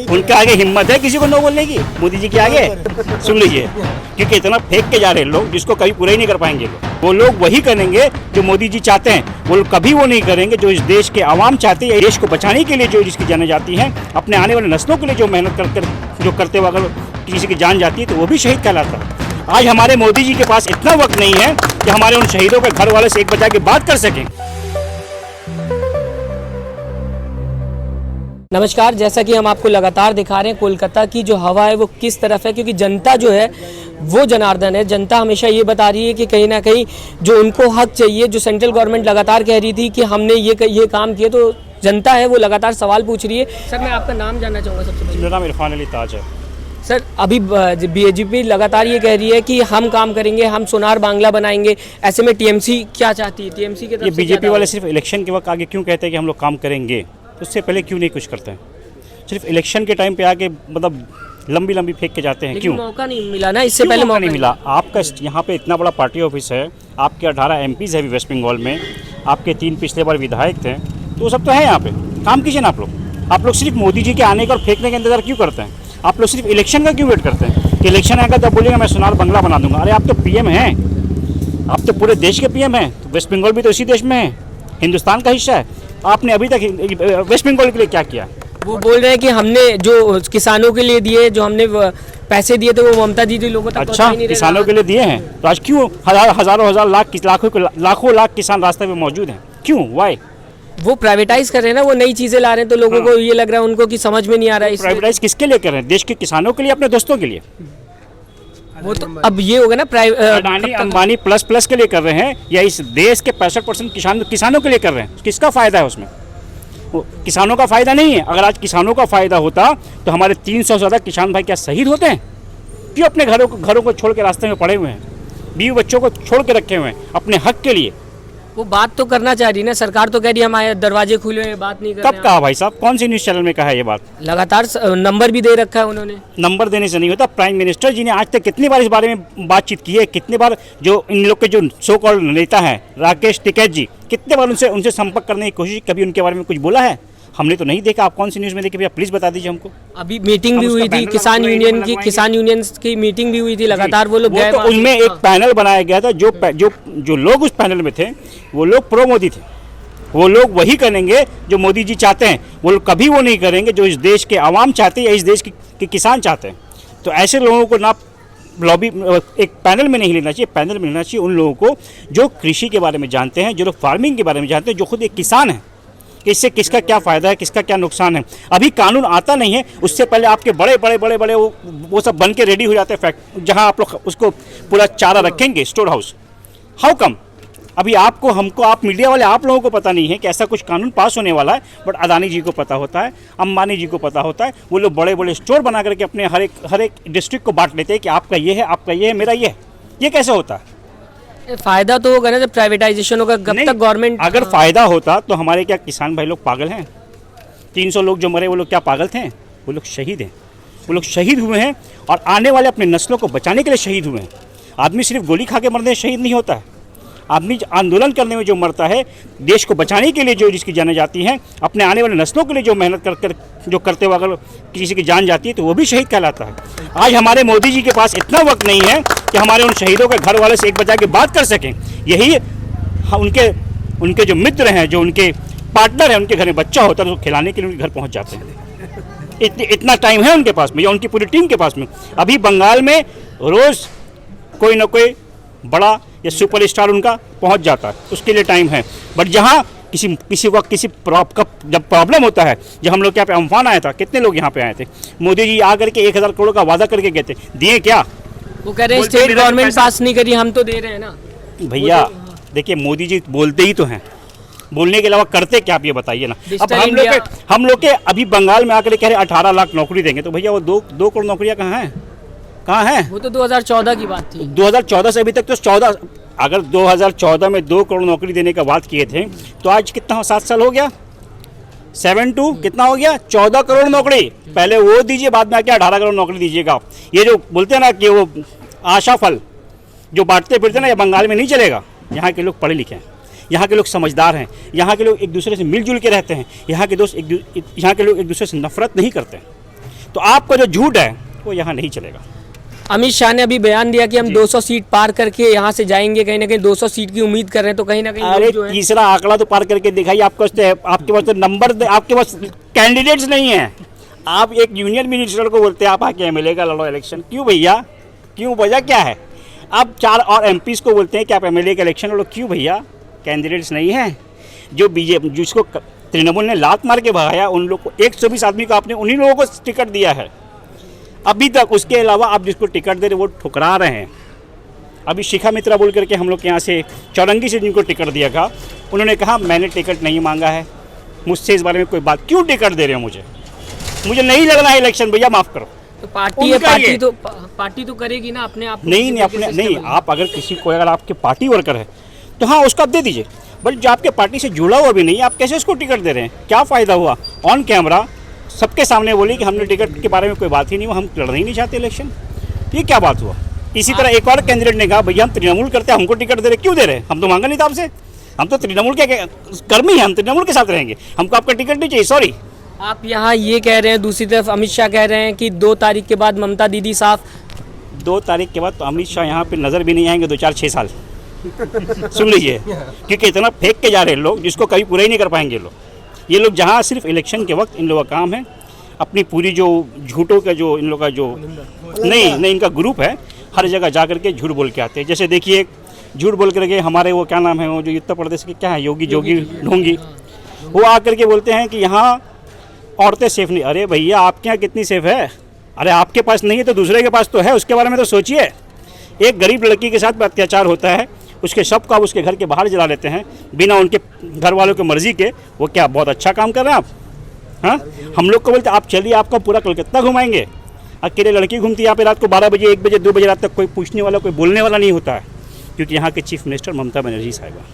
उनके आगे हिम्मत है किसी को नो बोलने की? मोदी जी के आगे सुन लीजिए, क्योंकि इतना फेंक के जा रहे हैं लोग जिसको कभी पूरा ही नहीं कर पाएंगे। वो लोग वही करेंगे जो मोदी जी चाहते हैं, वो कभी वो नहीं करेंगे जो इस देश के आवाम चाहते हैं। देश को बचाने के लिए जो जिसकी जाने जाती हैं, अपने आने वाले नस्लों के लिए जो मेहनत कर जो करते हुए अगर किसी की जान जाती है तो वो भी शहीद कहलाता है। आज हमारे मोदी जी के पास इतना वक्त नहीं है कि हमारे उन शहीदों के घर वाले से एक बजा के बात कर सकें। नमस्कार, जैसा कि हम आपको लगातार दिखा रहे हैं कोलकाता की जो हवा है वो किस तरफ है, क्योंकि जनता जो है वो जनार्दन है। जनता हमेशा ये बता रही है कि कहीं ना कहीं जो उनको हक चाहिए, जो सेंट्रल गवर्नमेंट लगातार कह रही थी कि हमने ये काम किए, तो जनता है वो लगातार सवाल पूछ रही है। सर, मैं आपका नाम जानना चाहूँगा सबसे पहले। मेरा नाम इरफान अली ताज है। सर, अभी बीजेपी लगातार ये कह रही है कि हम काम करेंगे, हम सोनार बांग्ला बनाएंगे, ऐसे में टीएमसी क्या चाहती है? टीएमसी के तरफ बीजेपी वाले सिर्फ इलेक्शन के वक्त आगे क्यों कहते हैं कि हम लोग काम करेंगे, उससे पहले क्यों नहीं कुछ करते हैं? सिर्फ इलेक्शन के टाइम पे आके मतलब लंबी लंबी फेंक के जाते हैं। क्यों मौका नहीं मिला ना? इससे पहले मौका नहीं मिला। आपका यहाँ पे इतना बड़ा पार्टी ऑफिस है, आपके 18 MPs है वेस्ट बंगाल में, आपके 3 पिछले बार विधायक थे, तो वो सब तो है यहाँ पे। काम कीजिए ना आप लोग सिर्फ मोदी जी के आने का और फेंकने का इंतजार क्यों करते हैं? आप लोग सिर्फ इलेक्शन का क्यों वेट करते हैं कि इलेक्शन आएगा तब बोलेगा मैं सोनार बंगला बना दूंगा? अरे आप तो PM हैं, आप तो पूरे देश के PM हैं। तो वेस्ट बंगाल भी तो इसी देश में है, हिंदुस्तान का हिस्सा है। आपने अभी तक वेस्ट बंगाल के लिए क्या किया? वो बोल रहे हैं कि हमने जो किसानों के लिए दिए, जो हमने पैसे दिए थे वो ममता दीदी लोगों तक अच्छा, किसानों के लिए दिए हैं, तो आज क्यों हजारों लाखों लाख किसान रास्ते में मौजूद हैं? क्यों? वाई? वो प्राइवेटाइज कर रहे हैं ना, वो नई चीजें ला रहे हैं, तो लोगों को ये लग रहा है उनको कि समझ में नहीं आ रहा है। प्राइवेटाइज किसके लिए कर रहे हैं? देश के किसानों के लिए, अपने दोस्तों के लिए? वो तो अब ये होगा ना, अडानी अंबानी प्लस के लिए कर रहे हैं या इस देश के 65% किसानों के लिए कर रहे हैं? किसका फायदा है उसमें? किसानों का फायदा नहीं है। अगर आज किसानों का फायदा होता तो हमारे 300 से ज़्यादा किसान भाई क्या शहीद होते हैं? क्यों अपने घरों को छोड़ के रास्ते में पड़े हुए हैं, बीवी बच्चों को छोड़ के रखे हुए हैं अपने हक के लिए? वो बात तो करना चाह रही है ना, सरकार तो कह रही है हमारे दरवाजे खुले हुए, बात नहीं कर रहे। कब कहा भाई साहब? कौन सी न्यूज़ चैनल में कहा है ये बात? लगातार नंबर भी दे रखा है उन्होंने। नंबर देने से नहीं होता। प्राइम मिनिस्टर जी ने आज तक कितनी बार इस बारे में बातचीत की है? कितनी बार जो इन लोग के जो सो कॉल्ड नेता हैं राकेश टिकैत जी, कितने बार उनसे संपर्क करने की कोशिश, कभी उनके बारे में कुछ बोला है? हमने तो नहीं देखा। आप कौन सी न्यूज़ में देखे भैया? प्लीज़ बता दीजिए हमको। अभी मीटिंग भी हुई थी किसान यूनियन की मीटिंग भी हुई थी, लगातार वो लोग गए। तो उनमें एक पैनल बनाया गया था, जो लोग उस पैनल में थे वो लोग प्रो मोदी थे। वो लोग वही करेंगे जो मोदी जी चाहते हैं, वो लोग कभी वो नहीं करेंगे जो इस देश के आवाम चाहते हैं या इस देश के किसान चाहते हैं। तो ऐसे लोगों को ना लॉबी एक पैनल में नहीं लेना चाहिए। पैनल में लेना चाहिए उन लोगों को जो कृषि के बारे में जानते हैं, जो लोग फार्मिंग के बारे में जानते हैं, जो खुद एक किसान है, कि इससे किसका क्या फ़ायदा है, किसका क्या नुकसान है। अभी कानून आता नहीं है, उससे पहले आपके बड़े वो सब बन के रेडी हो जाते हैं फैक्ट, जहां आप लोग उसको पूरा चारा रखेंगे, स्टोर हाउस। हाउ कम अभी आपको, हमको, आप मीडिया वाले, आप लोगों को पता नहीं है कि ऐसा कुछ कानून पास होने वाला है? बट अदानी जी को पता होता है, अंबानी जी को पता होता है। वो लोग बड़े स्टोर बना करके अपने हर एक डिस्ट्रिक्ट को बांट लेते हैं कि आपका ये है, आपका ये है, मेरा ये है। ये कैसे होता है? फायदा तो होगा ना जब प्राइवेटाइजेशन होगा। जब तक गवर्नमेंट, अगर फायदा होता तो हमारे क्या किसान भाई लोग पागल हैं? 300 लोग जो मरे वो लोग क्या पागल थे? वो लोग शहीद हैं, वो लोग शहीद हुए हैं और आने वाले अपने नस्लों को बचाने के लिए शहीद हुए हैं। आदमी सिर्फ गोली खा के मरने से शहीद नहीं होता है। आदमी आंदोलन करने में जो मरता है, देश को बचाने के लिए जो जिसकी जाने जाती हैं, अपने आने वाले नस्लों के लिए जो मेहनत कर जो करते हुए अगर किसी की जान जाती है तो वो भी शहीद कहलाता है। आज हमारे मोदी जी के पास इतना वक्त नहीं है कि हमारे उन शहीदों के घर वाले से एक बजा के बात कर सकें। यही उनके जो मित्र हैं, जो उनके पार्टनर हैं, उनके घर में बच्चा होता है तो खिलाने के लिए उनके घर पहुँच जाते हैं। इतना टाइम है उनके पास में या उनकी पूरी टीम के पास में। अभी बंगाल में रोज़ कोई ना कोई बड़ा या सुपर स्टार उनका पहुंच जाता है, उसके लिए टाइम है। बट जहां किसी वक्त जब प्रॉब्लम होता है, जब हम लोग यहाँ पे अम्फान आया था, कितने लोग यहाँ पे आए थे, मोदी जी आकर के 1000 करोड़ का वादा करके गए थे, दिए क्या? वो कह रहे हैं स्टेट गवर्नमेंट पास नहीं करी, हम तो दे रहे हैं ना। भैया देखिए, मोदी जी बोलते ही तो हैं, बोलने के अलावा करते क्या आप ये बताइए ना। अब हम लोग के अभी बंगाल में आकर कह रहे 18 लाख नौकरी देंगे, तो भैया वो 2 करोड़ नौकरियाँ कहाँ हैं? वो तो 2014 की बात थी। 2014 से अभी तक तो 14, अगर 2014 में 2 करोड़ नौकरी देने का बात किए थे तो आज कितना 7 साल हो गया, 7-2 कितना हो गया? 14 करोड़ नौकरी। पहले वो दीजिए, बाद में आके 18 करोड़ नौकरी दीजिएगा। ये जो बोलते हैं ना कि वो आशा फल जो बांटते फिरते ना, ये बंगाल में नहीं चलेगा। यहाँ के लोग पढ़े लिखे हैं, यहाँ के लोग समझदार हैं, यहाँ के लोग एक दूसरे से मिलजुल के रहते हैं, यहाँ के लोग एक दूसरे से नफरत नहीं करते हैं। तो आपका जो झूठ है वो यहाँ नहीं चलेगा। अमित शाह ने अभी बयान दिया कि हम 200 सीट पार करके यहाँ से जाएंगे, कहीं ना कहीं 200 सीट की उम्मीद कर रहे हैं, तो कहीं ना कहीं अरे लोग जो है तीसरा आंकड़ा तो पार करके दिखाइए। आपके पास तो नंबर, आपके पास कैंडिडेट्स नहीं है। आप एक यूनियन मिनिस्टर को बोलते हैं आप आके एमएलए का लड़ो इलेक्शन, क्यों भैया? क्यों, वजह क्या है? आप 4 और एमपीज को बोलते हैं कि आप एमएलए का इलेक्शन लड़ो, क्यों भैया? कैंडिडेट्स नहीं है। जो बीजेपी, जिसको तृणमूल ने लात मार के भगाया, उन लोग को 120 आदमी को आपने उन्हीं लोगों को टिकट दिया है अभी तक। उसके अलावा आप जिसको टिकट दे रहे वो ठुकरा रहे हैं। अभी शिखा मित्रा बोल करके हम लोग के यहाँ से चौरंगी से जिनको टिकट दिया था, उन्होंने कहा मैंने टिकट नहीं मांगा है, मुझसे इस बारे में कोई बात, क्यों टिकट दे रहे हो मुझे नहीं लड़ना है इलेक्शन भैया, माफ़ करो। तो पार्टी है, पार्टी तो करेगी ना अपने आप। नहीं, आप अगर किसी को, अगर आपके पार्टी वर्कर है तो हाँ उसको आप दे दीजिए, बट जो आपके पार्टी से जुड़ा हुआ भी नहीं है आप कैसे उसको टिकट दे रहे हैं? क्या फ़ायदा हुआ? ऑन कैमरा सबके सामने बोली कि हमने टिकट के बारे में कोई बात ही नहीं हुआ, हम लड़ना ही नहीं चाहते इलेक्शन। ये क्या बात हुआ? इसी तरह एक और कैंडिडेट ने कहा भैया हम तृणमूल करते हैं, हमको टिकट दे रहे, क्यों दे रहे? हम तो मांगा नहीं था आपसे, हम तो तृणमूल के कर्मी हैं, हम तृणमूल के साथ रहेंगे, हमको आपका टिकट नहीं चाहिए, सॉरी। आप यहाँ ये कह रहे हैं, दूसरी तरफ अमित शाह कह रहे हैं कि 2 तारीख के बाद ममता दीदी साफ। 2 तारीख के बाद तो अमित शाह यहाँ पे नज़र भी नहीं आएंगे 2-4-6 साल। सुन लीजिए, क्योंकि इतना फेंक के जा रहे हैं लोग जिसको कभी पूरा ही नहीं कर पाएंगे लोग। ये लोग जहाँ सिर्फ इलेक्शन के वक्त इन लोगों का काम है अपनी पूरी जो झूठों का जो इन लोगों का जो नहीं इनका ग्रुप है, हर जगह जा करके झूठ बोल के आते हैं। जैसे देखिए झूठ बोल करके हमारे वो क्या नाम है, वो जो उत्तर प्रदेश के क्या है, योगी ढोंगी, वो आकर के बोलते हैं कि यहाँ औरतें सेफ नहीं। अरे भैया आपके यहाँ कितनी सेफ है? अरे आपके पास नहीं है तो दूसरे के पास तो है, उसके बारे में तो सोचिए। एक गरीब लड़की के साथ अत्याचार होता है, उसके शव को आप उसके घर के बाहर जला लेते हैं बिना उनके घर वालों की मर्जी के। वो क्या बहुत अच्छा काम कर रहे हैं आप? हाँ, हम लोग को बोलते आप चलिए आपका पूरा कलकत्ता घुमाएंगे, अकेले लड़की घूमती है यहाँ पे रात को 12 बजे 1 बजे 2 बजे रात तक, कोई पूछने वाला कोई बोलने वाला नहीं होता है, क्योंकि यहाँ के चीफ मिनिस्टर ममता बनर्जी साहिबा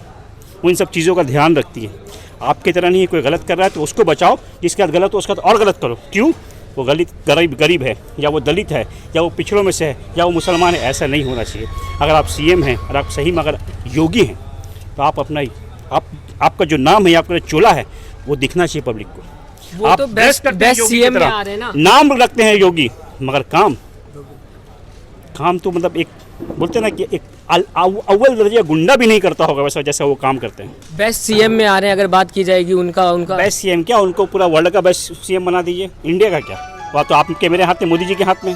वो इन सब चीज़ों का ध्यान रखती है। आपकी तरह नहीं, कोई गलत कर रहा है तो उसको बचाओ, जिसके साथ गलत हो उसका और गलत करो। क्यों? वो गरीब है, या वो दलित है, या वो पिछड़ों में से है, या वो मुसलमान है, ऐसा नहीं होना चाहिए। अगर आप सीएम हैं और आप सही में अगर योगी हैं तो आप अपना आपका जो नाम है, आपका जो चोला है वो दिखना चाहिए पब्लिक को। वो आप तो बेस्ट सीएम में आ रहे हैं ना। नाम रखते हैं योगी, मगर काम तो मतलब एक बोलते हैं ना कि एक अव्वल दर्जे गुंडा भी नहीं करता होगा वैसा जैसा वो काम करते हैं। बेस्ट सीएम में आ रहे हैं अगर बात की जाएगी उनका बेस्ट सीएम क्या, उनको पूरा वर्ल्ड का बेस्ट सीएम बना दीजिए। इंडिया का क्या, वह तो आपके मेरे हाथ में, मोदी जी के हाथ में।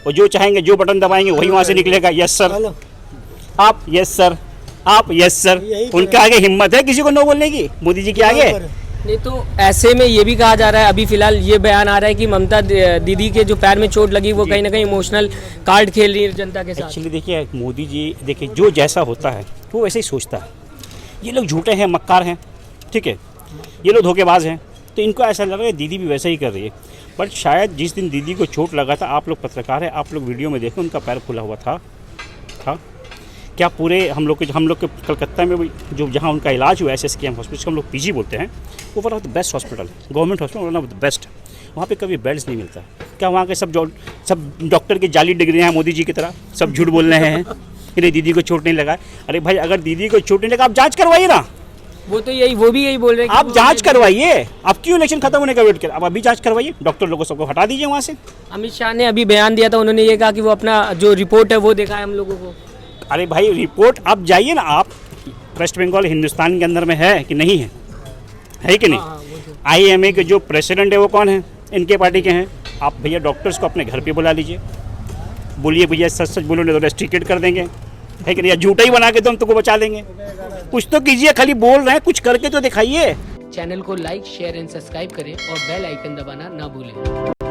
वो जो चाहेंगे, जो बटन दबाएंगे वही वहाँ से निकलेगा। यस सर आप, यस सर आप, यस सर। उनके आगे हिम्मत है किसी को नो बोलने की? मोदी जी के आगे नहीं। तो ऐसे में ये भी कहा जा रहा है, अभी फिलहाल ये बयान आ रहा है कि ममता दीदी के जो पैर में चोट लगी वो कहीं ना कहीं इमोशनल कार्ड खेल रही है जनता के साथ। एक्चुअली देखिए मोदी जी, देखिए जो जैसा होता है वो वैसे ही सोचता है। ये लोग झूठे हैं, मक्कार हैं, ठीक है, ये लोग धोखेबाज हैं, तो इनको ऐसा लग रहा है दीदी भी वैसा ही कर रही है। बट शायद जिस दिन दीदी को चोट लगा था, आप लोग पत्रकार हैं, आप लोग वीडियो में देखें, उनका पैर फूला हुआ था क्या पूरे हम लोग के कलकत्ता में जो जहाँ उनका इलाज हुआ SSKM हॉस्पिटल, हम लोग PG बोलते हैं, वो one of the best hospital, government hospital, one of the best. वहाँ पे कभी बेड्स नहीं मिलता। क्या वहाँ के सब डॉक्टर की जाली डिग्रियाँ हैं मोदी जी की तरह, सब झूठ बोल रहे हैं कि नहीं दीदी को चोट नहीं लगा? अरे भाई अगर दीदी को चोट नहीं लगा आप जाँच करवाइए ना। वो भी यही बोल रहे हैं, आप जांच करवाइए। आप क्यों इलेक्शन खत्म होने का वेट कर, आप अभी जांच करवाइए, डॉक्टर लोगों सबको हटा दीजिए वहाँ से। अमित शाह ने अभी बयान दिया था, उन्होंने ये कहा कि वो अपना जो रिपोर्ट है वो देखा है हम लोगों को। अरे भाई रिपोर्ट आप जाइए ना, आप वेस्ट बंगाल हिंदुस्तान के अंदर में है कि नहीं है कि नहीं? IMA के जो प्रेसिडेंट है वो कौन है? इनके पार्टी के हैं। आप भैया डॉक्टर्स को अपने घर पे बुला लीजिए, बोलिए भैया सच बोलो नहीं तो रेस्ट्रिक्टेड कर देंगे, है कि नहीं? या झूठा ही बना के तो हम तुमको बचा लेंगे। कुछ तो कीजिए, खाली बोल रहे हैं, कुछ करके तो दिखाइए। चैनल को लाइक शेयर एंड सब्सक्राइब करें और बेल आइकन दबाना ना भूलें।